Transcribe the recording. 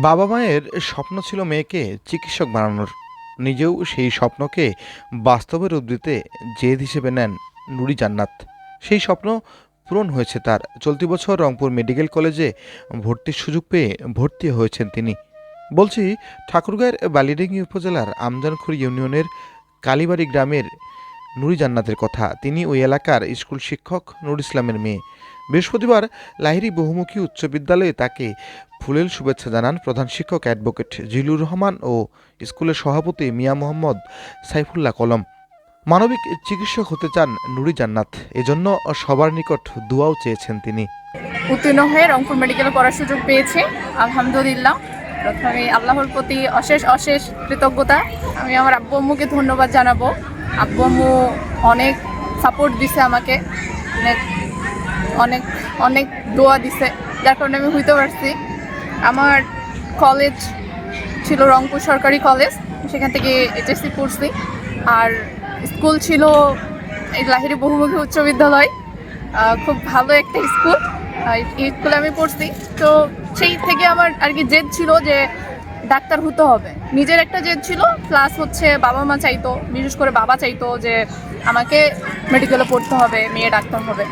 বাবা মায়ের স্বপ্ন ছিল মেয়েকে চিকিৎসক বানানোর। নিজেও সেই স্বপ্নকে বাস্তবে রূপ দিতে জেদ হিসেবে নেন নুরি জান্নাত। সেই স্বপ্ন পূরণ হয়েছে তার। চলতি বছর রংপুর মেডিকেল কলেজে ভর্তির সুযোগ পেয়ে ভর্তি হয়েছেন তিনি। বলছি ঠাকুরগাঁয়ের বালিডাঙ্গি উপজেলার আমজানখুর ইউনিয়নের কালীবাড়ি গ্রামের নুরি জান্নাতের কথা। তিনি ওই এলাকার স্কুল শিক্ষক নুর ইসলামের মেয়ে। বৃহস্পতিবার লাহিড়ী বহুমুখী উচ্চ বিদ্যালয়ে তাকে ফুলেল শুভেচ্ছা জানান প্রধান শিক্ষক অ্যাডভোকেট জিলুর রহমান ও স্কুলের সভাপতি মিয়া মোহাম্মদ সাইফুল্লাহ কলম। মানবিক চিকিৎসক হতে চান নুরি জান্নাত, এজন্য সবার নিকট দোয়াও চেয়েছেন তিনি। উত্তীর্ণ হয়ে রংপুর মেডিকেলে পড়ার সুযোগ পেয়েছি, আলহামদুলিল্লাহ। প্রথমে আল্লাহর প্রতি অশেষ অশেষ কৃতজ্ঞতা। আমি আমার আব্বু আম্মুকে ধন্যবাদ জানাবো। আব্বু আম্মু অনেক সাপোর্ট দিছে আমাকে, অনেক অনেক অনেক দোয়া দিছে, যার কারণে আমি হইতে পারছি। আমার কলেজ ছিল রংপুর সরকারি কলেজ, সেখান থেকে এইচএসসি পড়ছি। আর স্কুল ছিল এই লাহিড়ী বহুমুখী উচ্চ বিদ্যালয়, খুব ভালো একটা স্কুল। এই স্কুলে আমি পড়ছি। তো সেই থেকে আমার আর কি জেদ ছিল যে ডাক্তার হতে হবে। নিজের একটা জেদ ছিল, প্লাস হচ্ছে বাবা মা চাইতো, বিশেষ করে বাবা চাইতো যে আমাকে মেডিকেলে পড়তে হবে, মেয়ে ডাক্তার হবে।